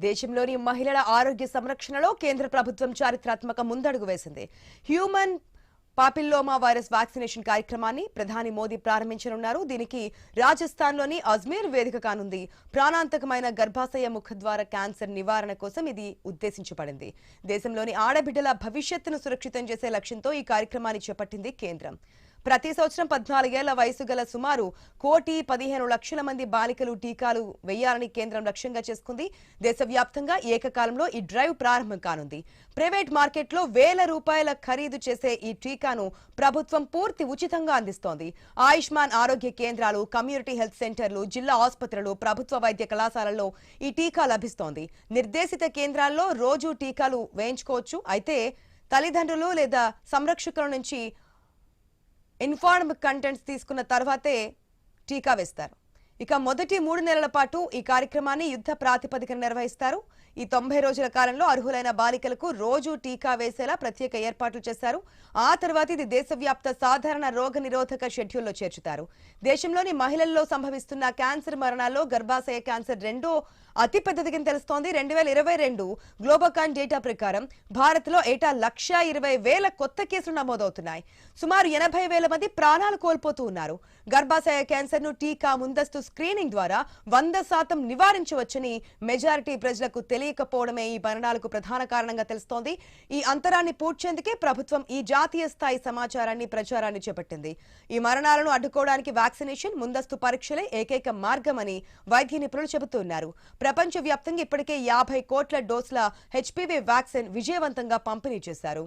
దేశంలోని మహిళల ఆరోగ్య సంరక్షణలో కేంద్ర ప్రభుత్వం చారిత్రాత్మక ముందడుగు వేసింది. హ్యూమన్ పాపిల్లోమా వైరస్ వ్యాక్సినేషన్ కార్యక్రమాన్ని ప్రధాని మోదీ ప్రారంభించనున్నారు. దీనికి రాజస్థాన్లోని అజ్మీర్ వేదిక కానుంది. ప్రాణాంతకమైన గర్భాశయ ముఖద్వార క్యాన్సర్ నివారణ కోసం ఇది ఉద్దేశించబడింది. దేశంలోని ఆడబిడ్డల భవిష్యత్తును సురక్షితం చేసే లక్ష్యంతో ఈ కార్యక్రమాన్ని చేపట్టింది కేంద్రం. ప్రతి సంవత్సరం 14 ఏళ్ల వయసు గల సుమారు 1,15,00,000 మంది బాలికలు టీకాలు వేయాలని కేంద్రం లక్ష్యంగా చేసుకుంది. దేశవ్యాప్తంగా ఏకకాలంలో ఈ డ్రైవ్ ప్రారంభం కానుంది. ప్రైవేట్ మార్కెట్లో ₹1,000 ఖరీదు చేసే ఈ టీకాను ప్రభుత్వం పూర్తి ఉచితంగా అందిస్తోంది. ఆయుష్మాన్ ఆరోగ్య కేంద్రాలు, కమ్యూనిటీ హెల్త్ సెంటర్లు, జిల్లా ఆసుపత్రులు, ప్రభుత్వ వైద్య కళాశాలల్లో ఈ టీకా లభిస్తోంది. నిర్దేశిత కేంద్రాల్లో రోజు టీకాలు వేయించుకోవచ్చు. అయితే తల్లిదండ్రులు లేదా సంరక్షకుల నుంచి ఇన్ఫార్మ్ కంటెంట్స్ తీసుకున్న తర్వాతే టీకా వేస్తారు. ఇక మొదటి 3 నెలల పాటు ఈ కార్యక్రమాన్ని యుద్ధ ప్రాతిపదికన నిర్వహిస్తారు. ఈ 90 రోజుల కాలంలో అర్హులైన బాలికలకు రోజు టీకా వేసేలా ప్రత్యేక ఏర్పాట్లు చేశారు. ఆ తర్వాత ఇది దేశవ్యాప్త సాధారణ రోగ నిరోధక షెడ్యూల్లో చేర్చుతారు. దేశంలోని మహిళల్లో సంభవిస్తున్న క్యాన్సర్ మరణాల్లో గర్భాశయ క్యాన్సర్ రెండో అతిపెద్దదిగా తెలుస్తోంది. 2022 గ్లోబోకాన్ డేటా ప్రకారం భారత్లో ఏటా 1,20,000 కొత్త కేసులు నమోదవుతున్నాయి. సుమారు 80,000 మంది ప్రాణాలు కోల్పోతూ ఉన్నారు. గర్భాశయ క్యాన్సర్ను టీకా ముందస్తు స్క్రీనింగ్ ద్వారా 100% నివారించవచ్చని మెజారిటీ ప్రజలకు తెలియకపోవడమే ఈ మరణాలకు ప్రధాన కారణంగా తెలుస్తోంది. ఈ అంతరాన్ని పూడ్చేందుకే ప్రభుత్వం ఈ జాతీయ స్థాయి సమాచారాన్ని ప్రచారాన్ని చేపట్టింది. ఈ మరణాలను అడ్డుకోవడానికి వ్యాక్సినేషన్, ముందస్తు పరీక్షలే ఏకైక మార్గమని వైద్య నిపుణులు చెబుతున్నారు. ప్రపంచవ్యాప్తంగా ఇప్పటికే 50 కోట్ల డోసుల HPV వ్యాక్సిన్ విజయవంతంగా పంపిణీ చేశారు.